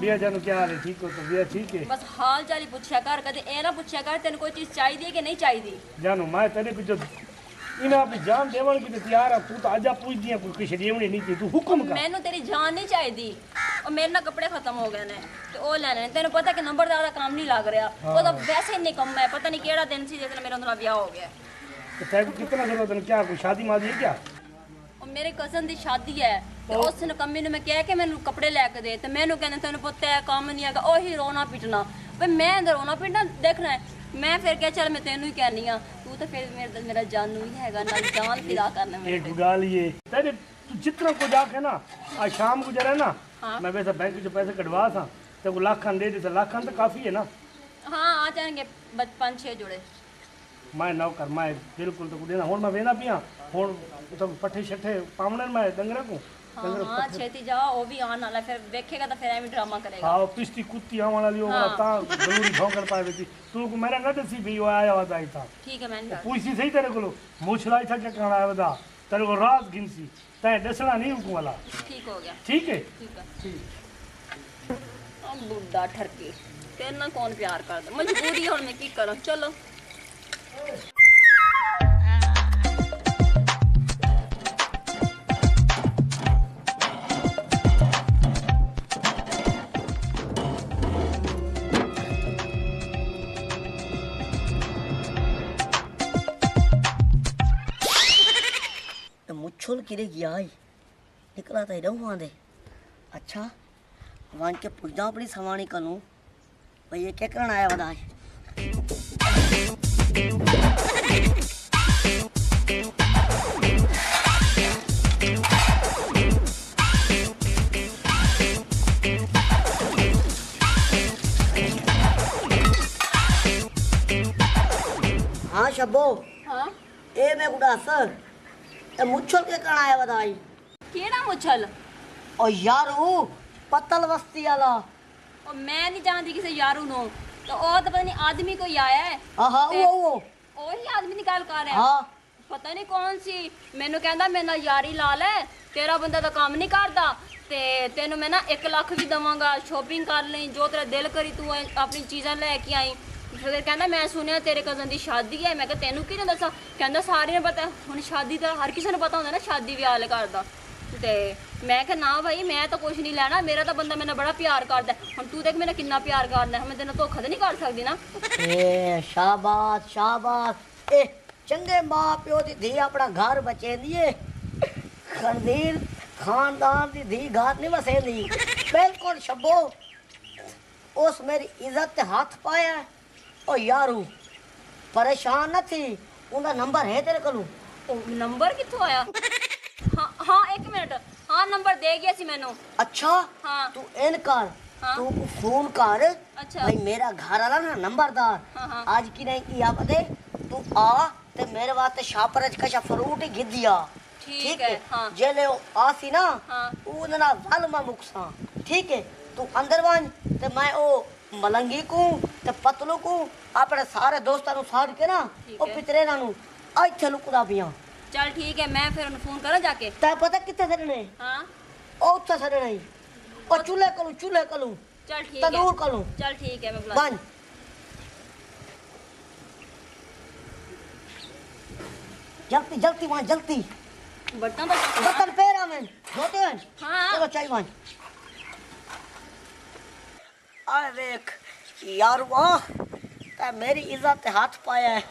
बिया जानू क्या हाल है? ठीक हो? तो बिया ठीक है। बस हाल चाल ही पूछया कर, कदे ए ना पूछया कर तेन कोई चीज चाहिए कि नहीं चाहिए। जानू मैं तेरे पीछे इन्हें अपनी जान देवन की तो तैयार है। तू तो आजा पूछ दिया कोई कुछ देवनी नहीं थी। तू हुक्म कर। मैनू तेरी जान नहीं चाहिए और मेरे ना कपड़े खत्म हो गए ने तो ओ लेने तेन पता कि नंबरदार का काम नहीं लग रहा। वो तो वैसे ही नहीं कम है, पता नहीं केड़ा दिन सी जिस दिन मेरा उनका ब्याह हो गया। तो तेरे को कितना जरूरत है? क्या कोई शादी मादी है क्या? और मेरे कजन की शादी है तो उस कमी ने मैं कह के मैंने कपड़े लैके दे तो मैनू कहने तेन पता है काम नहीं है ओही रोना पिटना। भाई मैं अंदर रोना पिटना देखना है। मैं फिर क्या चल मैं तेनू ही कहनी हाँ तू तो फिर मेरा जानू ही है ना जान फिदा करना एक गाल ये तेरे तू जितना को जाके ना आज शाम को जरा ना हाँ। मैं वैसे बैंक से पैसे कटवा था तो वो लाख दे दे। लाख तो काफी है ना। हाँ आ जाएंगे 5-6 जुड़े। मैं नौकर मैं बिल्कुल तो देना हूँ मैं वेना पिया हूँ तो पट्ठे शट्ठे पावने मैं डंगरे को। हाँ हाँ छेती जाओ वो भी आने वाला फिर देखेगा तो फिर एवं ड्रामा करेगा। हाँ पिस्ती कुत्ती आने वाली होगा ता जरूरी भौंकड़ पाए बेटी तू को मेरा कहते सी भी वो आया हुआ था। ठीक है मैंने पूछी सही तेरे को मूछ लाई था क्या करना है बता तेरे को रात गिनसी तय डसना नहीं हुकू वाला। ठीक हो गया। ठीक है ठीक है। अब बुढ़ा ठरके तेरे ना कौन प्यार करता मजबूरी है मैं की करूं चलो। मुच्छुल किरे गया है निकला तो इधर वहाँ दे। अच्छा वहाँ के पूछना अपनी सवानी करूँ भाई ये क्या करना आया बताए। हाँ शब्बो हाँ ए मैं गुड़ा सर मुच्छल के करना आया बताई। केड़ा मुछल ओ यार वो पत्तल बस्ती वाला और मैं नहीं जानती किसी यारू नो तो ओ तो पता नहीं आदमी कोई आया है। हाँ वो वही आदमी निकाल कर रहा है। हाँ पता नहीं कौन सी मैनू कहंदा मेरे नाल यारी ला ले तेरा बंदा तो काम नहीं करता ते तेनू मैं ना 1 लाख भी दवांगा शॉपिंग कर ले जो तेरा दिल करी तू अपनी चीज़ां लेके आई। फिर कहना मैं सुनिया तेरे कजन की शादी है। मैं तेनू कि दसा कहंदा सारे ने पता हुण शादी तो हर किसी ने पता होंदा ना शादी ब्याह वाले घर दा ते मैं कहा ना भाई मैं तो कुछ नहीं लेना मेरा तो बंदा मैंने बड़ा प्यार करदा है। हुण तू देख मेरा कितना प्यार करदा है मैं तेनू धोखा तो नहीं कर सकदी ना। ए शाबाश शाबाश ए चंगे मां प्यो दी धी अपना घर बचेंदी है खंदीर खानदान दी धी घर नहीं बसेंदी। बिल्कुल शब्बो उस मेरी इज्जत ते हाथ पाया ओ यारू परेशान न थी उनका नंबर है तेरे को। नंबर कित्थों आया? हाँ हाँ 1 मिनट हाँ नंबर दे गया सी मैनू। अच्छा हाँ तू इन कर हाँ? तू फोन कर। अच्छा भाई मेरा घर वाला ना नंबरदार हाँ। आज की नहीं किया पते तू आ ते मेरे वास्ते शापरज कशा फ्रूट ही गिद्दिया। ठीक है हाँ जेले आसी ना हाँ उनना वल में मुकसा। ठीक है तू अंदर वन ते मैं ओ मलंगी को ते पतलू को अपने सारे दोस्तां नु साड़ के ना ओ पितरे ना नु इत्थे लुकदा पिया। चल ठीक है मैं फिर फोन करा जाके। ते पता कित्थे सड़ने हाँ ओ उत्थे सड़ने ओ चूल्हे कलू चल ठीक तंदूर है कलू चल ठीक है मैं बुला बन जल्दी जल्दी वहाँ जल्दी बर्तन तो बर्तन पैरा में धोते हैं। हाँ चलो चाय वहाँ आए देख यार वाह ते मेरी इज्जत हाथ पाया है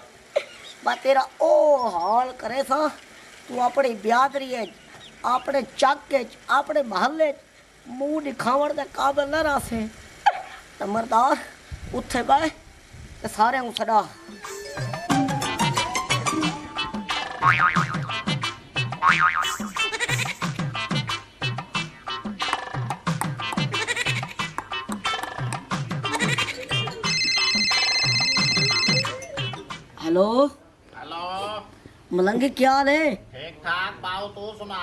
बा तेरा ओ हाल करे सा तू अपनी ब्यादरी है अपने चक के अपने महल्ले मुंह दिखावण दे काबिल न रासे तमरदार उत्थे बाय ते सारे को सदा हेलो हेलो मलंगी क्या हाल है? ठीक ठाक बाऊ तू सुना।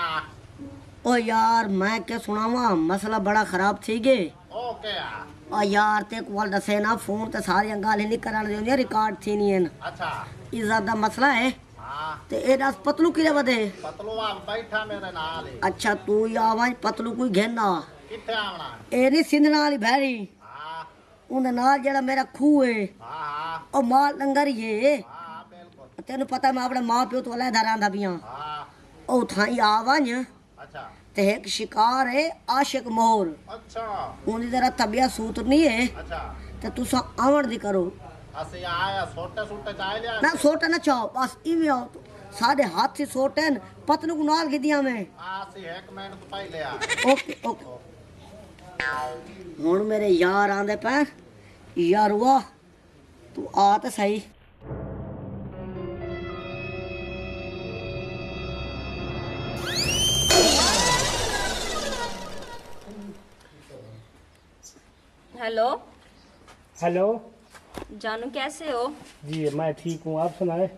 ओ यार मैं क्या सुनावा मसला बड़ा खराब थी गे। ओ क्या? ओ यार ते को दसे ना फोन ते सारी गाल नहीं कराने देंगे रिकॉर्ड थी नहीं है। अच्छा इज्जत दा मसला है। हाँ ते ए दस पतलू किरे बदे? पतलू आप बैठा मेरे नाल ही। अच्छा तू या आवाज पतलू कोई घेना ਕਿੱਥੇ ਆਉਣਾ ਇਹ ਨਹੀਂ ਸਿੰਧਣਾ ਵਾਲੀ ਭੈਰੀ ਹਾਂ ਉਹਦੇ ਨਾਲ ਜਿਹੜਾ ਮੇਰਾ ਖੂਹ ਹੈ ਹਾਂ ਹਾਂ ਉਹ ਮਾਲ ਲੰਗਰ ਹੀ ਹੈ ਹਾਂ ਬਿਲਕੁਲ ਤੈਨੂੰ ਪਤਾ ਮੈਂ ਆਪਣੇ ਮਾਂ ਪਿਓ ਤੋਂ ਅਲੱਗ ਰਹਿੰਦਾ ਪਿਆ ਹਾਂ ਉਹ ਥਾਈ ਆਵਾਂ ਅੱਛਾ ਤੇ ਇੱਕ ਸ਼ਿਕਾਰ ਹੈ ਆਸ਼ਿਕ ਮੋਰ ਅੱਛਾ ਉਹਦੀ ਜਰਾ ਤਬੀਅਤ ਸੂਤ ਨਹੀਂ ਹੈ ਅੱਛਾ ਤੇ ਤੁਸੀਂ ਆਵਣ ਦੀ ਕਰੋ ਅਸੀਂ ਆਇਆ ਛੋਟੇ ਛੋਟੇ ਚਾਹ ਲਿਆ ਨਾ ਸੋਟਾ ਨਾ ਚਾਓ ਬਸ ਇਵੇਂ ਆਓ ਸਾਡੇ ਹੱਥ 'ਚ ਸੋਟੇ ਨੇ ਪਤਨ ਨੂੰ ਨਾਲ ਗਿੱਦੀਆਂ ਮੈਂ ਅਸੀਂ 1 ਮਿੰਟ ਤੋਂ ਪਹਿਲੇ ਆ ਓਕੇ ਓਕੇ ਹੁਣ ਮੇਰੇ ਯਾਰ ਆਂਦੇ ਪੈ ਯਾਰ ਵਾਹ ਤੂੰ ਆ ਤਾਂ ਸਹੀ हेलो हेलो जानू कैसे हो जी मैं ठीक हूँ आप सुनाए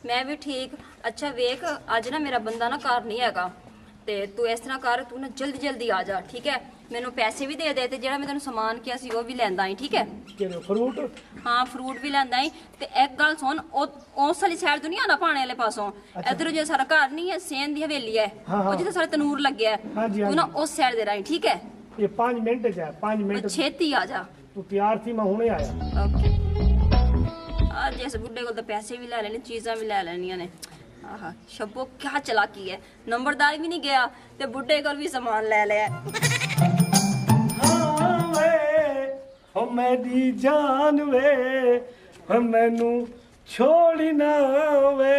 ਮੈਂ ਵੀ ਠੀਕ ਅੱਛਾ ਵੇਖ ਅੱਜ ਨਾ ਮੇਰਾ ਬੰਦਾ ਨਾ ਘਰ ਨਹੀਂ ਹੈਗਾ ਤੇ ਤੂੰ ਇਸ ਤਰ੍ਹਾਂ ਕਰ ਤੂੰ ਨਾ ਜਲਦੀ ਜਲਦੀ ਆ ਜਾ ਠੀਕ ਹੈ ਮੈਨੂੰ ਪੈਸੇ ਵੀ ਦੇ ਦੇ ਤੇ ਜਿਹੜਾ ਮੈਂ ਤੈਨੂੰ ਸਮਾਨ ਕਿਹਾ ਸੀ ਉਹ ਵੀ ਲੈਂਦਾ ਆਈ ਠੀਕ ਹੈ ਕਿਹੜੇ ਫਰੂਟ ਹਾਂ ਫਰੂਟ ਵੀ ਲੈਂਦਾ ਆਈ ਤੇ ਇੱਕ ਗੱਲ ਸੁਣ ਉਹ ਉਸ ਵਾਲੀ ਸਾਈਡ ਤੋਂ ਨਹੀਂ ਆਣਾ ਪਾਣੇ ਵਾਲੇ ਪਾਸੋਂ ਇਧਰ ਜੇ ਸਾਰਾ ਘਰ ਨਹੀਂ ਹੈ ਸੇਨ ਦੀ ਹਵੇਲੀ ਹੈ ਹਾਂ, ਹਾਂ। ਉਹ ਜਿੱਥੇ ਸਾਰਾ ਤਨੂਰ ਲੱਗਿਆ ਹੈ ਹਾਂਜੀ, ਤੂੰ ਨਾ ਹਾਂਜੀ। ਉਸ ਸਾਈਡ ਦੇ ਰਾਹੀਂ ਠੀਕ ਹੈ ये 5 मिनट है 5 मिनट ਛੇਤੀ ਆ ਜਾ तू तैयार थी मैं हुने आया ਓਕੇ ਅੱਜ ਇਸ ਬੁੱਢੇ ਕੋਲ ਤਾਂ ਪੈਸੇ ਵੀ ਲੈ ਲੈਣੇ ਚੀਜ਼ਾਂ ਵੀ ਲੈ ਲੈਣੀਆਂ ਨੇ ਆਹਾ ਸ਼ੱਬੋ ਕਿਆ ਚਲਾਕੀ ਹੈ ਨੰਬਰਦਾਰ ਵੀ ਨਹੀਂ ਗਿਆ ਤੇ ਬੁੱਢੇ ਕੋਲ ਵੀ ਸਮਾਨ ਲੈ ਲਿਆ हाँ वे हो मेरी जान वे हो मैनू छोड़ी ना वे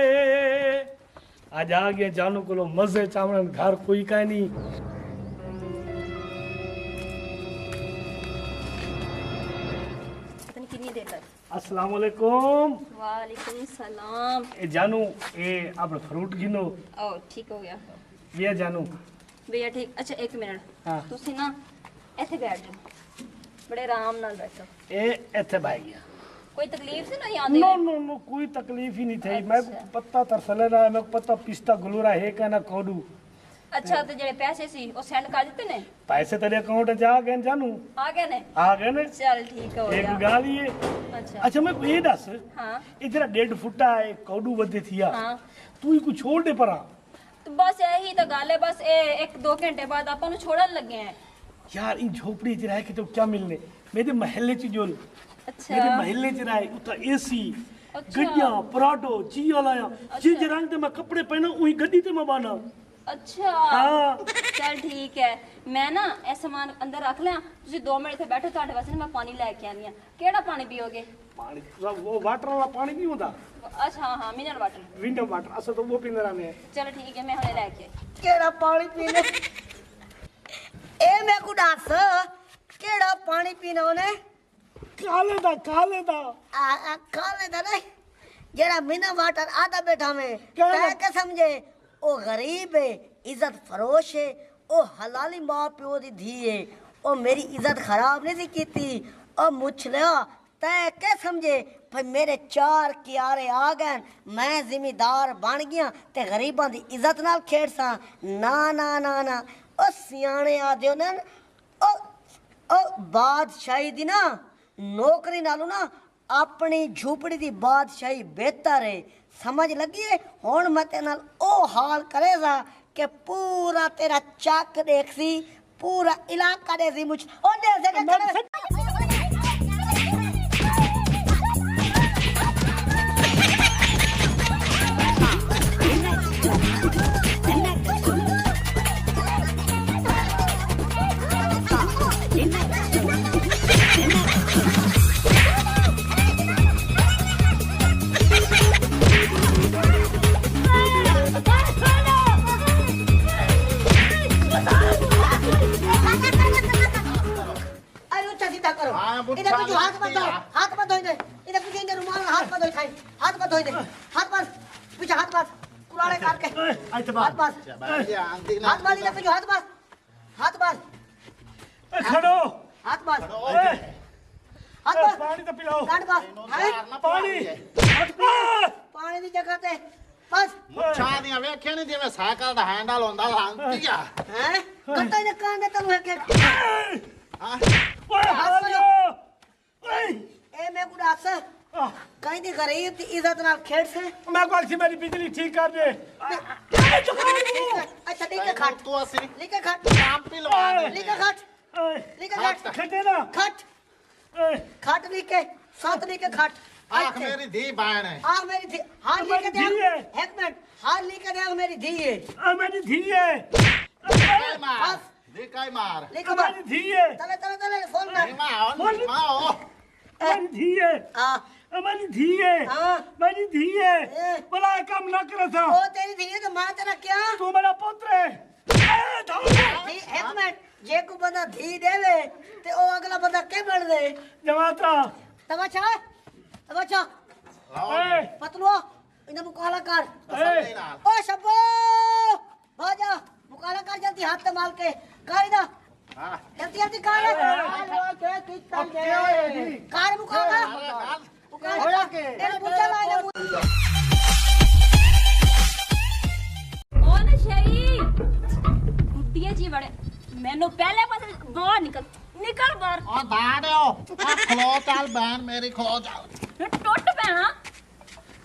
आज आ गया जानू को मजे चावड़न घर कोई का नहीं पता नहीं कितनी देर लगी अस्सलाम वालेकुम वालेकुम सलाम ए जानू ए आप फ्रूट गिनो ओ ठीक हो गया ये जानू भैया ठीक अच्छा एक मिनट हाँ। ਤੁਸੀਂ ਨਾ ਇੱਥੇ ਬੈਠ ਜਾਓ ਬੜੇ ਆਰਾਮ ਨਾਲ ਬੈਠੋ ए इथे भाई गया ਕੋਈ ਤਕਲੀਫ ਤੇ ਨਹੀਂ ਆਉਂਦੀ नो नो नो कोई तकलीफ ही नहीं थी मैं को पत्ता तरसले ना मैं को पत्ता पिस्ता गुलूरा है कहना कोडू ਅੱਛਾ ਤੇ ਜਿਹੜੇ ਪੈਸੇ ਸੀ ਉਹ ਸੈਂਡ ਕਰ ਦਿੱਤੇ ਨੇ पैसे तेरे अकाउंट जा गए जानू ਆ ਗਏ ਨੇ आ गए ने ਚਲ ਠੀਕ ਹੋ एक ਗਿਆ गाल ये ਅੱਛਾ अच्छा मैं को ये दस ਹਾਂ ਇਹ ਜਿਹੜਾ 1.5 ਫੁੱਟਾ ਹੈ ਕੌਡੂ ਵੱਧੇ ਥੀਆ ਹਾਂ ਤੂੰ ਹੀ ਕੁਛ ਛੋੜ ਦੇ ਪਰਾਂ ਤੇ ਬਸ ਇਹੀ ਤਾਂ ਗੱਲ ਹੈ ਬਸ ਇਹ 1-2 ਘੰਟੇ ਬਾਅਦ ਆਪਾਂ ਨੂੰ ਛੋੜਨ ਲੱਗੇ ਆ ਯਾਰ ਇਹ ਝੋਪੜੀ ਚ ਰਹਿ ਕੇ ਤੇ ਕੀ ਮਿਲਨੇ ਮੇਰੇ ਮਹੱਲੇ ਚ ਜੋ ਮੇਰੇ ਅੱਛਾ ਮਹੱਲੇ ਚ ਰਹਿ ਉਤਾ ਏਸੀ ਅੱਛਾ। ਗੱਡੀਆਂ ਪਰਾਡੋ ਜੀ ਵਾਲਾ ਜਿਸ ਰੰਗ ਤੇ ਮੈਂ ਕੱਪੜੇ ਪਹਿਨਾ ਉਹੀ ਗੱਡੀ ਤੇ ਮੈਂ ਬਾਨਾ ਅੱਛਾ ਹਾਂ ਚਲ ਠੀਕ ਹੈ ਮੈਂ ਨਾ ਇਹ ਸਮਾਨ ਅੰਦਰ ਰੱਖ ਲਿਆ ਤੁਸੀਂ 2 ਮਿੰਟ ਇੱਥੇ ਬੈਠੋ ਤੁਹਾਡੇ ਵਾਸਤੇ ਨਾ ਮੈਂ ਪਾਣੀ ਲੈ ਕੇ ਆਨੀ ਆ ਕਿਹੜਾ ਪਾਣੀ ਪੀਓਗੇ ਪਾਣੀ ਉਹ ਵਾਟਰ ਵਾਲਾ ਪਾਣੀ ਨਹੀਂ ਹੁੰਦਾ ਅੱਛਾ ਹਾਂ ਮਿਨਰਲ ਵਾਟਰ ਵਿੰਡੋ ਵਾਟਰ ਅਸਲ ਤਾਂ ਉਹ ਪੀਂਦੇ ਰਹਿੰਦੇ ਚਲੋ ਠੀਕ ਹੈ ਮੈਂ ਹੁਣੇ ਲੈ ਕੇ ਆਈ। ਕਿਹੜਾ ਪਾਣੀ ਪੀਣਾ ਇਹ ਮੈਂ ਕੋ ਦੱਸ ਕਿਹੜਾ ਪਾਣੀ ਪੀਣਾ ਉਹਨੇ ਕਾਲੇ ਦਾ ਆ ਕਾਲੇ ਦਾ ਨਹੀਂ ਜਿਹੜਾ ਮਿਨਾ ਵਾਟਰ ਆਦਾ ਬੈਠਾ ਮੈਂ ਕਿਹੜਾ? ਕਹਿ ਕੇ ਸਮਝੇ ਉਹ ਗਰੀਬ ਹੈ ਇੱਜ਼ਤ ਫਰੋਸ਼ ਹੈ ਉਹ ਹਲਾਲੀ ਮਾਂ ਪਿਓ ਦੀ ਧੀ ਹੈ ਉਹ ਮੇਰੀ ਇੱਜ਼ਤ ਖਰਾਬ ਨਹੀਂ ਸੀ ਕੀਤੀ ਉਹ ਮੁੱਛ ਲਿਆ ਤੈ ਕੇ ਸਮਝੇ ਭਈ ਮੇਰੇ 4 ਕਿਆਰੇ ਆ ਗਏ ਮੈਂ ਜ਼ਿਮੀਦਾਰ ਬਣ ਗਿਆ ਤੇ ਗਰੀਬਾਂ ਦੀ ਇੱਜ਼ਤ ਨਾਲ ਖੇਡਸਾਂ ਨਾ ਨਾ ਨਾ ਨਾ ਉਹ ਸਿਆਣੇ ਆਦਿਓ ਨੇ ਉਹ ਬਾਦਸ਼ਾਹੀ ਦੀ ਨਾ ਨੌਕਰੀ ਨਾਲੋਂ ਨਾ ਆਪਣੀ ਝੂਪੜੀ ਦੀ ਬਾਦਸ਼ਾਹੀ ਬਿਹਤਰ ਹੈ ਸਮਝ ਲੱਗੀ ਹੁਣ ਮੈਂ ਤੇ ਨਾਲ ਉਹ ਹਾਲ ਕਰੇਗਾ ਕਿ ਪੂਰਾ ਤੇਰਾ ਚੱਕ ਦੇਖਸੀ ਪੂਰਾ ਇਲਾਕਾ ਦੇ ਸੀ ਮੁਝ ਉਹਦੇ ਸੇ करो हाँ, बुढ़ा इधर कुछ हाथ मत लगती धो है। हाथ मत धो इधर कुछ इधर रुमाल हाथ मत धो खाई हाथ मत धो इधर हाथ पास पीछे हाथ पास कुराड़े काट के ਅੱਜ हाथ पास हाथ पास इधर पीछे हाथ पास हाथ पास ਖੜੋ हाथ पास ਓਏ हाथ पास ਪਾਣੀ ਤਾਂ ਪਿਲਾਓ काट पास हैं ਪਾਣੀ पानी दी जगह ते बस ਮੁੱਛਾਂ ਦੀਆਂ ਵੇਖਿਆ ਨਹੀਂ ਜਿਵੇਂ ਸਾਈਕਲ ਦਾ ਹੈਂਡਲ ਹੁੰਦਾ ਲਾਂਤੀ ਆ हैं कत्ता ने कान दे तनु है के ਹਾਂ ਓਏ ਹੱਥ ਹਲੋ ਓਏ ए मैं गुडास कहीं दी गरीब दी इज्जत नाल खेड़ से मैं को सी मेरी बिजली ठीक कर दे अच्छा ठीक है खट ਤੂੰ ਅਸੀਂ लिखे खट ਕੰਮ ਪੀ ਲਵਾ ਦੇ लिखे खट लिखे खट खटे ना खट खट लिखे सात लिखे खट ਆਖ ਮੇਰੀ ਧੀ ਬਾਣ ਹੈ हाँ मेरी धी हाँ लिखे दे धी है। एक मिनट हाँ लिखे दे मेरी धी है मेरी धी है ਕਾਈ ਮਾਰ ਧੀ ਕਾਈ ਮਾਰ लिखे दे मेरी धी है चले चले चले फोन कर ਨੀ ਮਾਓ ਨੀ ਮਾਓ मेरी धी है हाँ मेरी धी है हाँ मेरी धी है ए। भला काम ना करे था ओ तेरी धी है तो मां तेरा क्या तू मेरा पुत्र है धी एक मिनट जे को बंदा धी देवे ते ओ अगला बंदा के बन दे जमाता तमाशा तमाशा ए पतलू इन्हें मुकाला कर ਤਸੱਲੀ ਨਾਲ ओ शब्बो भाजा मुकाला कर जल्दी हाथ से मार के कायदा ਹਾਂ जल्दी जल्दी कर कार मुकाला मुकाला के तेरे पूछा लाए ਉਹ ਨਸ਼ਈ ਗੁੱਡੀਏ ਜੀ ਬੜੇ ਮੈਨੂੰ ਪਹਿਲੇ ਪਾਸੇ ਬਾਹਰ ਨਿਕਲ ਬਾਹਰ ਉਹ ਦਾੜਿਓ ਆ ਖਲੋ ਚੱਲ ਬੈਣ ਮੇਰੀ ਖਲੋ ਚੱਲ ਟੁੱਟ ਪੈਣਾ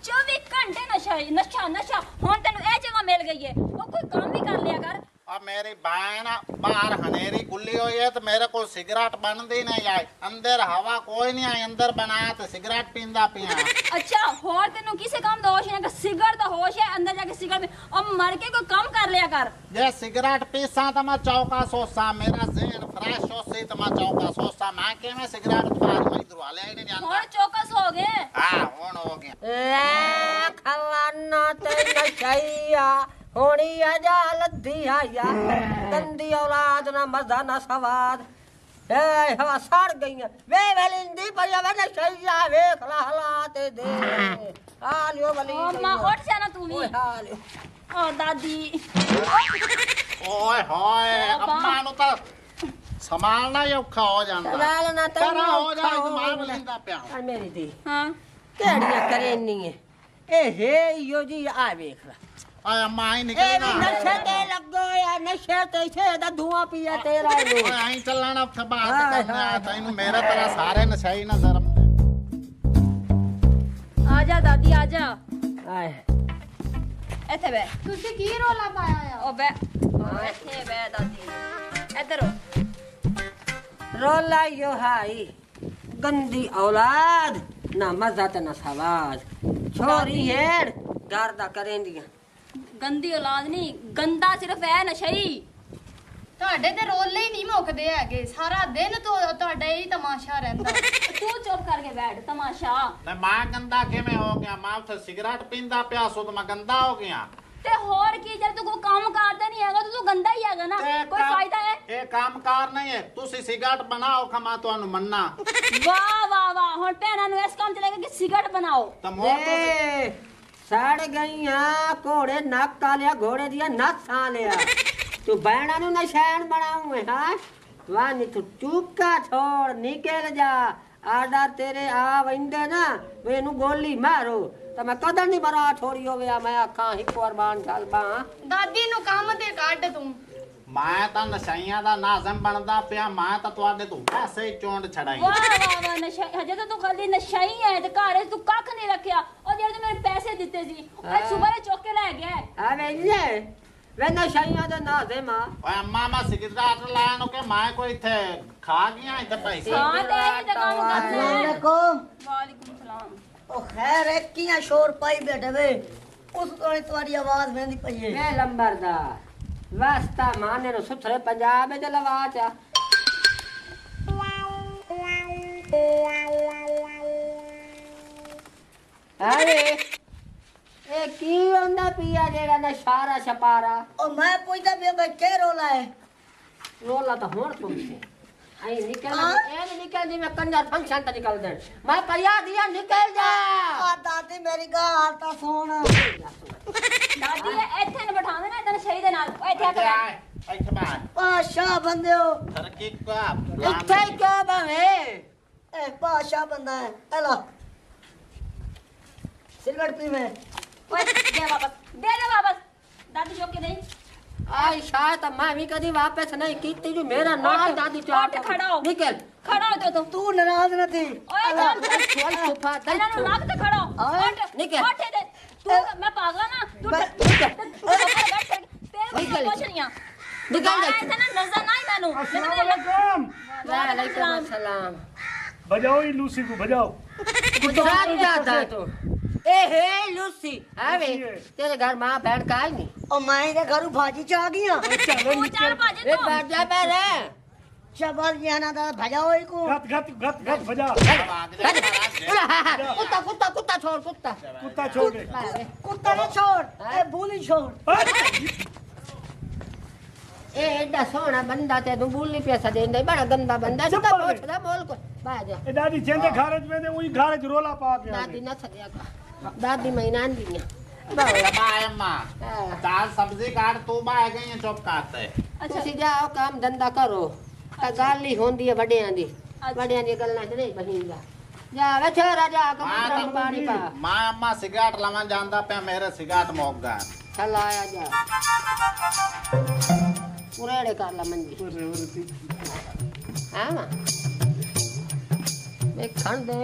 24 ਘੰਟੇ ਨਸ਼ਾ ਹੀ ਨਸ਼ਾ ਨਸ਼ਾ ਹੁਣ ਤੈਨੂੰ ਇਹ ਜਗ੍ਹਾ ਮਿਲ ਗਈ ਹੈ ਉਹ ਕੋਈ ਕੰਮ ਵੀ ਕਰ ਲਿਆ ਕਰ ਆ ਮੇਰੀ ਬੈਣ ਬਾਹਰ ਹਨੇਰੀ ਗੁੱਲੀ ਹੋਈ ਹੈ ਤੇ ਮੇਰੇ ਕੋਲ ਸਿਗਰਟ ਬਣਦੀ ਨਹੀਂ ਆਈ ਅੰਦਰ ਹਵਾ ਕੋਈ ਨਹੀਂ ਆਈ ਅੰਦਰ ਬਣਾ ਤੇ ਸਿਗਰਟ ਪੀਂਦਾ ਪਿਆ ਅੱਛਾ ਹੋਰ ਤੈਨੂੰ ਕਿਸੇ ਕੰਮ ਦਾ ਹੋਸ਼ ਨਹੀਂ ਕਿ ਸਿਗਰਟ ਦਾ ਹੋਸ਼ ਹੈ ਅੰਦਰ ਜਾ ਕੇ ਸਿਗਰਟ ਉਹ ਮਰ ਕੇ ਕੋਈ ਕੰਮ ਕਰ ਲਿਆ ਕਰ ਜੇ ਸਿਗਰਟ ਪੀਸਾਂ ਤਾਂ ਮੈਂ ਚੌਕਾ ਸੋਸਾਂ ਮੇਰਾ ਜ਼ਿਹਨ ਫਰੈਸ਼ ਹੋਸੀ ਤਾਂ ਮੈਂ ਚੌਕਾ ਸੋਸਾਂ ਮੈਂ ਕਿਵੇਂ ਸਿਗਰਟ ਤੁਹਾਡੀ ਮੈਂ ਇਧਰ ਵਾਲੇ ਹੀ ਨਹੀਂ ਜਾਂਦਾ ਹੁਣ ਚੌਕਸ ਹੋ ਗਏ ਹਾਂ ਹੁਣ ਹੋ ਗਿਆ ले खवाना ते नशैया होनी अजा लद्दी आया गंदी औलाद ना मजा ना सवाद ए हवा सड़ गई वे वेलिंदी पर वे नशैया वे खला हलाते दे हालियो वली ਉਹ ਮਾਂ ਉੱਠ ਜਾਣਾ ਤੂੰ ਵੀ ओए हालियो ਉਹ ਦਾਦੀ ਓਏ ਹੋਏ ਅੰਮਾ ਨੂੰ ਤਾਂ ਸੰਭਾਲਣਾ ਹੀ ਔਖਾ ਹੋ ਜਾਂਦਾ लाल ना ਤੇਰਾ ਹੋ ਜਾ तेरा ਦਿਮਾਗ ਲੈਂਦਾ ਪਿਆ मेरी दी ਹਾਂ केड़ियां करेनी है ए हे यो जी आ देख ला ਓਏ ਅੰਮਾ ਹੀ ए ਨਿਕਲੀ ਨਾ नशे ते लगो या नशे ते छे दा धुआं पिया तेरा लो ਓਏ ਆਈ ਚੱਲਣਾ ਉੱਥੇ ਬਾਹਰ ਤੇ ਕਰਨਾ ਤੈਨੂੰ ਮੇਰੇ ਤਰ੍ਹਾਂ ਸਾਰੇ ਨਸ਼ਈ ਨਾ ਜ਼ਰਮ ਆ ਜਾ ਦਾਦੀ ਆ ਜਾ आए ਇੱਥੇ ਬੈ ਤੁਸੀਂ ਕੀ ਰੋਲਾ ਪਾਇਆ ਆ ਉਹ ਬੈ ਇੱਥੇ ਬੈ ਦਾਦੀ ਇੱਧਰ ਹੋ रोला यो हाई गंदी औलाद ना मजा ते ना सवाद छोरी हेड़ घर दा करेंदियां ਗੰਦੀ ਔਲਾਦ ਨਹੀਂ ਗੰਦਾ ਸਿਰਫ ਹੈ ਨਸ਼ਈ ਤੁਹਾਡੇ ਤੇ ਰੋਲੇ ਹੀ ਨਹੀਂ ਮੁੱਕਦੇ ਹੈਗੇ ਸਾਰਾ ਦਿਨ ਤੋਂ ਤੁਹਾਡਾ ਹੀ ਤਮਾਸ਼ਾ ਰਹਿੰਦਾ ਤੂੰ ਚੁੱਪ ਕਰਕੇ ਬੈਠ ਤਮਾਸ਼ਾ ਮੈਂ ਮਾਂ ਗੰਦਾ ਕਿਵੇਂ ਹੋ ਗਿਆ ਮਾਂ ਉੱਥੇ ਸਿਗਰਟ ਪੀਂਦਾ ਪਿਆ ਸੋ ਤਾਂ ਮੈਂ ਗੰਦਾ ਹੋ ਗਿਆ ਤੇ ਹੋਰ ਕੀ ਜਦ ਤੂੰ ਕੋਈ ਕੰਮ ਕਰਦਾ ਨਹੀਂ ਹੈਗਾ ਤੂੰ ਗੰਦਾ ਹੀ ਹੈਗਾ ਨਾ ਕੋਈ ਫਾਇਦਾ ਹੈ ਇਹ ਕੰਮਕਾਰ ਨਹੀਂ ਹੈ ਤੁਸੀਂ ਸਿਗਰਟ ਬਣਾਓ ਖਮਾ ਤੁਹਾਨੂੰ ਮੰਨਾ ਵਾਹ ਵਾਹ ਵਾਹ ਹੁਣ ਭੈਣਾਂ ਨੂੰ ਇਸ ਕੰਮ ਚ ਲੈ ਕੇ ਕਿ ਸਿਗਰਟ ਬਣਾਓ ਤਾਂ ਮੋਰ ਤੁਸੀਂ ए सड़ गईयां घोड़े नक आ लिया घोड़े दिया नस आ लिया तू बैणा नु नशैन बनाऊं है हां वानी तू चूका छोड़ निकल जा आडा तेरे आ वंदे ना वेनु गोली मारो ਤਾਂ ਮੈਂ ਕਦਰ ਨਹੀਂ ਬਰਾ ਥੋੜੀ ਹੋਵੇ ਆ ਮੈਂ ਆਖਾਂ ਹੀ ਕੁਰਬਾਨ ਚੱਲ ਬਾ ਦਾਦੀ ਨੂੰ ਕੰਮ ਤੇ ਕੱਢ ਤੂੰ ਮੈਂ ਤਾਂ ਨਸ਼ਈਆਂ ਦਾ ਨਾਜ਼ਮ ਬਣਦਾ ਪਿਆ ਮੈਂ ਤਾਂ ਤੁਹਾਡੇ ਤੋਂ ਪੈਸੇ ਹੀ ਚੋਂਡ ਛੜਾਈ ਵਾਹ ਵਾਹ ਵਾਹ ਨਸ਼ਾ ਹਜੇ ਤਾਂ ਤੂੰ ਖਾਲੀ ਨਸ਼ਾ ਹੀ ਹੈ ਤੇ ਘਰ ਵਿੱਚ ਤੂੰ ਕੱਖ ਨਹੀਂ ਰੱਖਿਆ ਉਹ ਜਿਹੜੇ ਤੂੰ ਮੈਨੂੰ ਪੈਸੇ ਦਿੱਤੇ ਸੀ ਉਹ ਸਵੇਰੇ ਚੁੱਕ ਕੇ ਲੈ ਗਿਆ ਆ ਵੇਲੇ ਵੇ ਨਸ਼ਾਈਆਂ ਦਾ ਨਾਜ਼ਮ ਆ ਓਏ ਅੰਮਾ ਮੈਂ ਸਿਗਰਟ ਲੈਣ ਨੂੰ ਕਿ ਮੈਂ ਕੋਈ ਇੱਥੇ ਖਾ ਗਿਆ ਇੱਥੇ ਪੈਸੇ ਹਾਂ ਤੇ ਇਹ ਤਾਂ ਕੰਮ ਕਰਨਾ ਹੈ ਵਾਲੇਕੁਮ ਵਾਲੇਕੁਮ ਸਲਾਮ ਉਹ ਖੈਰ ਹੈ ਕੀਆਂ ਸ਼ੋਰ ਪਾਈ ਬੈਠੇ ਵੇ ਉਸ ਤੋਂ ਤੁਹਾਡੀ ਆਵਾਜ਼ ਮੈਂਦੀ ਪਈ ਹੈ ਮੈਂ ਲੰਬਰਦਾਰ ਵਾਸਤਾ ਮਾਨੇ ਨੂੰ ਸੁਥਰੇ ਪੰਜਾਬ ਵਿੱਚ ਲਵਾ ਚਾ ਅਰੇ ਇਹ ਕੀ ਹੁੰਦਾ ਪੀਆ ਜਿਹੜਾ ਨਸ਼ਾਰਾ ਛਪਾਰਾ ਉਹ ਮੈਂ ਪੁੱਛਦਾ ਵੀ ਬਈ ਕੀ ਰੋਲਾ ਹੈ ਰੋਲਾ ਤਾਂ ਹੁਣ ਪੁੱਛੇ आई निकल ए निकल जी मैं कंजर फंक्शन तक निकल दे मैं परिया दिया निकल जा आ दादी मेरी गाल ता सुन ਦਾਦੀ ਇੱਥੇ ਨੂੰ ਬਿਠਾ ਦੇਣਾ ਤੈਨੂੰ ਸਹੀ ਦੇ ਨਾਲ ਉਹ ਇੱਥੇ ਆ ਕੇ ਬੈਠ। ਇੱਥੇ ਬਾਹਰ पाशा बंदियो ਤਰੱਕੀ ਕਾ इथे क्यों बवे ए पाशा बंदा है हेलो सिगरेट पी में ਓਏ ਦੇ ਵਾਪਸ ਦੇ ਵਾਪਸ ਦਾਦੀ ਚੁੱਕ ਕੇ ਨਹੀਂ आई शायद मैं भी कभी वापस नहीं कीती जो मेरा नाम दादी उठ खड़ा हो। निकल खड़ा हो तू तू नाराज न थी ओए जान चल चुपा दल ਇਹਨਾਂ ਨੂੰ ਲੱਗ ਤੇ ਖੜਾ ਹੋ ਓਏ, ਉੱਠ ਨਿਕਲ। ਉੱਠ ਦੇ ਤੂੰ ਮੈਂ ਪਾਗਲ ਨਾ ਤੂੰ ਤੇਰੇ ਕੋਲ ਕੁਛ ਨਹੀਂ ਆ निकल ऐसे ना नजर ना ही मैनू अस्सलाम वालेकुम। वालेकुम अस्सलाम बजाओ ही लूसी को बजाओ। गुजरात जाता है तू ए हे लूसी आवे लूसी है। तेरे घर मां बहन का आई नहीं ओ मैं इधर घरू भाजी च आ गया तू चल भाजी ए तू बैठ जा पहले शबाज जाना था भजाओ इको गत गत गत गत बजा। कुत्ता कुत्ता कुत्ता छोड़ कुत्ता कुत्ता छोड़ दे। कुत्ता ने छोड़ ए भूली छोड़ ए एडा सोना बंदा ते तू बोल नहीं पैसा देंदे बड़ा गंदा बंदा चुप सीधा कर बोल ले। छदा बोल को बाजा ए दादी चेंदे खारज में दे वही खारज रोला पा के आ दादी गए। ना सदिया का दादी महीना दी ना बाय अम्मा दाल सब्जी काट तू बाय गई चुप काटते ਤੁਸੀਂ ਜਾਓ ਕੰਮ ਧੰਦਾ ਕਰੋ ਆ ਗੱਲ ਹੀ ਹੁੰਦੀ ਹੈ ਵੱਡਿਆਂ ਦੀ ਵੱਡਿਆਂ ਦੀ ਗੱਲਾਂ ਚ ਨਹੀਂ ਬਹੀਂਦਾ ਜਾ ਵੇ ਛੋਰਾ ਜਾ ਕੰਪਿਊਟਰ ਨੂੰ ਪਾਣੀ ਪਾ मैं अम्मा सिगरेट लवन जानता पे मेरे सिगरेट मोक गए ਚੱਲ ਆਇਆ ਜਾ ਪੁਰੇੜੇ ਕਰ ਲਾ ਮੰਜੀ ਹਾਂ ਨਾ ਮੈਂ ਖਾਂ ਦੇ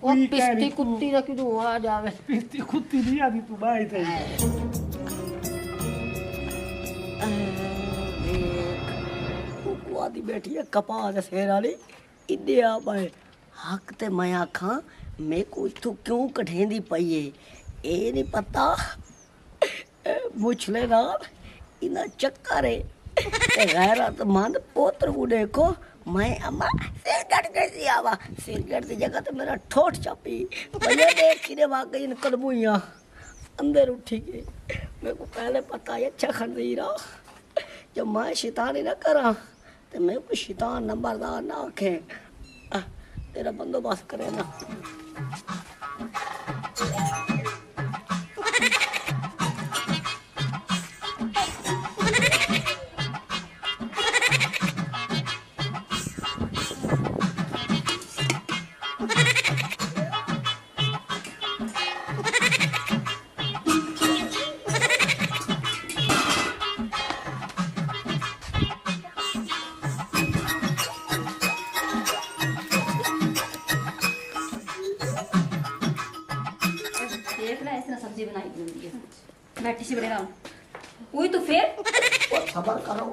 ਉਹ ਕੀ ਕਹਿ ਰਹੀ ਪਿਸਤੀ ਤੂੰ? ਕੁੱਤੀ ਨਾ ਕਿਦੋਂ ਆ ਜਾਵੇ पिस्ती कुत्ती नहीं आती तू बाई थे। देख आदि बैठी है कपास शेर वाली इदे आ पाए हक ते मैं आखा मैं को इथों क्यों कठेंदी पई है ए नहीं पता मुछले नाल इना चक्कर है ते गैरतमंद पोत्र को देखो मैं अम्मा सिर कट गई आवा सिर कट की जगह तो मेरा ठोठ चापी भैया देख किने वाकई इन कदमुइया अंदर उठी गई मेरे को पहले पता है अच्छा खंजीरा जब मैं शैतानी ना करा तो मैं को शैतान नंबरदार ना आखे तेरा बंदोबस्त करे ना देख ले इस तरह सब्जी बनाई होती है बैठी सी बड़ेगा वही तो फिर और खबर करो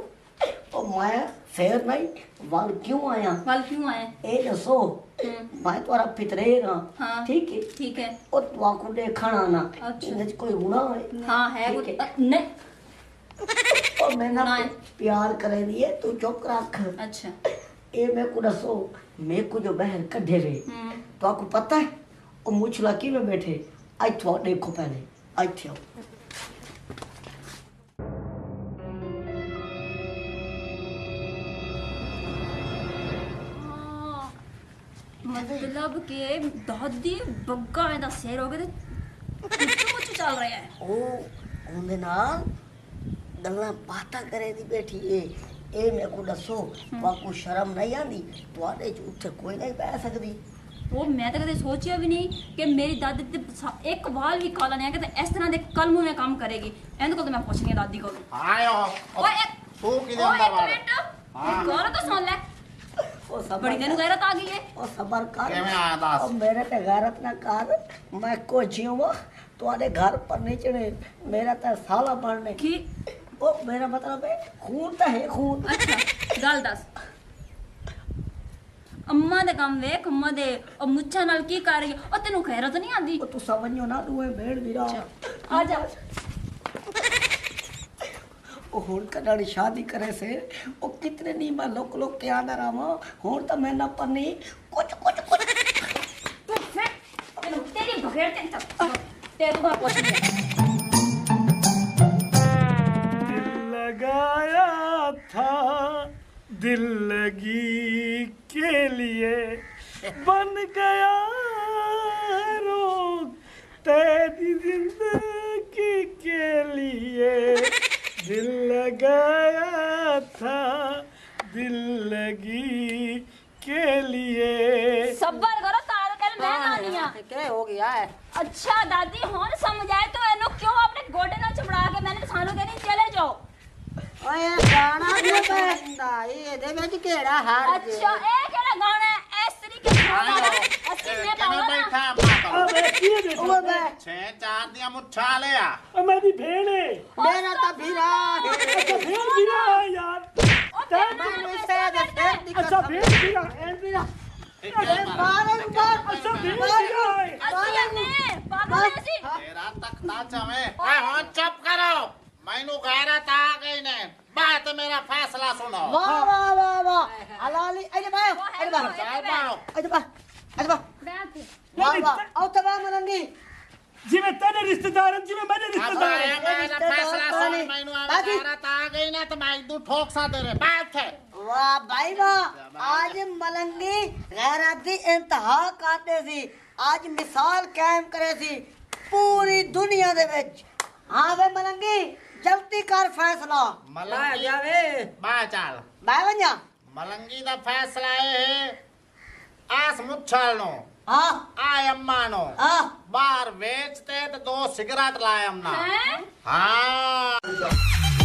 और मैं फेर नहीं वाल क्यों आया वाल क्यों आए ए दसो मैं तुम्हारा पितरेर हाँ। ठीक है ठीक है और तुआ को देखण आना अच्छा। इनमें कोई गुनाह है हाँ है वो ठीक नहीं और मैं ना गुनाह है। प्यार करे दिए तू चुप रख अच्छा ए मैं को दसो मैं को जो बहर कढे रे तो आपको पता है और मुछला की में बैठे आई तो देखो पहले आई थे मतलब कि दादी बग्गा में दा शेर हो गए कुछ चल रहा है ओ ਉਹਦੇ ਨਾਲ ਗੱਲਾਂ ਬਾਤਾਂ ਕਰੇ ਦੀ ਬੈਠੀ ਏ ਇਹ ਮੇਰੇ ਕੋ ਦੱਸੋ ਵਾਕੂ ਸ਼ਰਮ ਨਹੀਂ ਆਂਦੀ ਤੁਹਾਡੇ ਚ ਉੱਥੇ ਕੋਈ ਨਹੀਂ ਬਹਿ ਸਕਦੀ वो मैं तो कभी सोचा भी नहीं कि मेरी दादी ते एक बाल भी काला नहीं है कि इस तरह के कलमों में काम करेगी एंड को तो मैं पूछनी है दादी को आयो ओए एक तू किधर ओए अंदर एक बाहर मिनट हाँ। गौर तो सुन ले ਉਹ ਸਬਰ बड़ी दिन गैरत आ गई है ਉਹ ਸਬਰ ਕਰ ਕਿਵੇਂ ਆਇਆ ਦੱਸ? ਉਹ ਮੇਰੇ ਤੇ ਗੈਰਤ ਨਾ ਕਰ ਮੈਂ ਕੋ ਜਿਉਵਾਂ ਤੁਹਾਡੇ ਘਰ ਪਰ ਨਹੀਂ ਚੜੇ ਮੇਰਾ ਤਾਂ ਸਾਲਾ ਬਣਨੇ कि ਉਹ ਮੇਰਾ ਮਤਲਬ ਹੈ ਖੂਨ ਤਾਂ ਹੈ ਖੂਨ अच्छा गल दस अम्मा दे काम वेख अम्मा दे और मुच्छा नाल की कर रही है और तेनू गैरत नहीं आंदी ਉਹ ਤੂੰ ਸਮਝੋ ਨਾ ਤੂੰ ਇਹ ਭੇੜ ਵੀਰਾ आ जा ਉਹ ਹੁਣ ਕਦਾਂ ਸ਼ਾਦੀ ਕਰੇ ਸੇ ਉਹ ਕਿਤਨੇ ਨਹੀਂ ਮੈਂ ਲੋਕ ਲੋਕ ਕੇ ਆਂਦਾ ਰਾਵਾਂ ਹੁਣ ਤਾਂ ਮੈਂ ਨਾ ਪਰਨੀ ਕੁਝ तू फिर तेनू तेरी बगैर तेरे को पूछ लिया दिल लगाया था दिल लगी के लिए बन गया रोग तेरी जिंदगी के लिए दिल लगाया था दिल लगी के लिए सब्र करो ताल कल मैं नानी आ क्या हो गया है अच्छा दादी हुन समझ आए तो एनो क्यों अपने गोडे ना चमड़ा के मैंने सानू कहनी चले जाओ ਓਏ ਗਾਣਾ ਕਿਉਂ ਪੈਂਦਾ ਇਹਦੇ ਵਿੱਚ ਕਿਹੜਾ ਹਾਰ ਅੱਛਾ ਇਹ ਕਿਹੜਾ ਗਾਣਾ ਹੈ ਇਸ ਤਰੀਕੇ ਨਾਲ ਅਸੀਂ ਮੈਂ ਕਿਵੇਂ ਪਾਵਾਂ ਬੈਠਾ ਆ ਮਾਤਾ ਵੇ ਕੀ ਹੈ ਬੇਟਾ? ਓਏ ਮੈਂ 6-4 ਦੀਆਂ ਮੁੱਛਾਂ ਲਿਆ ਉਹ ਮੇਰੀ ਭੈਣ ਹੈ। ਮੇਰਾ ਤਾਂ ਵੀਰਾ ਅੱਛਾ ਭੈਣ ਵੀਰਾ ਯਾਰ। ਮੈਨੂੰ ਸਹਿਜ ਫਿਰ ਦੀ ਅੱਛਾ ਭੈਣ ਵੀਰਾ। ਵੀਰਾ ਠੀਕ ਹੈ ਮਾਤਾ। ਮਾਰਨ ਮਾਰ ਅੱਛਾ ਭੈਣ ਵੀਰਾ ਹੈ। ਅਸੀਂ ਨੇ ਪਾਗਲ ਅਸੀਂ ਤੇਰਾ ਤਖਤਾ ਚਵੇਂ ਓਏ ਹੁਣ ਚੁੱਪ ਕਰੋ ਮੈਨੂੰ ਗੈਰਤ ਆ ਗਈ ਨੇ ਬਾਤ ਮੇਰਾ ਫੈਸਲਾ ਸੁਣੋ ਵਾਹ ਵਾਹ ਵਾਹ ਵਾਹ ਹਲਾਲੀ ਅਜੇ ਬਾ ਅਜੇ ਬਾ ਚੱਲ ਪਾਓ ਅਜੇ ਬਾ ਅਜੇ ਬਾ ਬੈਠ ਵਾਹ ਵਾਹ ਆਉ ਤਬਾ ਮਲੰਗੀ ਜਿਵੇਂ ਤੇਰੇ ਰਿਸ਼ਤੇਦਾਰ ਹਨ ਜਿਵੇਂ ਮੇਰੇ ਰਿਸ਼ਤੇਦਾਰ ਆਇਆ ਹਨ। ਮੇਰਾ ਫੈਸਲਾ ਸੁਣ ਮੈਨੂੰ ਆ ਬਾਕੀ- ਗੈਰਤ ਆ ਗਈ ਨਾ ਤੇ ਮੈਂ ਇਦੂ ਠੋਕ ਸਾ ਤੇਰੇ ਬੈਠ वाह भाई वाह आज मलंगी गैरत दी इंतहा करते सी आज मिसाल कायम करे सी पूरी दुनिया दे विच हां वे मलंगी जल्दी कर फैसला ਮਲੰਗੀ ਜਾਵੇ ਬਾ ਚੱਲ मैं वन्या ਮਲੰਗੀ ਦਾ ਫੈਸਲਾ ਇਹ ਹੈ ਆਸ ਮੁੱਛਲ ਨੂੰ हां ਆ ਅੰਮਾ ਨੂੰ हां ਬਾਹਰ ਵੇਚਤੇ ਤੇ 2 ਸਿਗਰਟ ਲਾਇਆ ਅੰਨਾ ਹੈ ਹਾਂ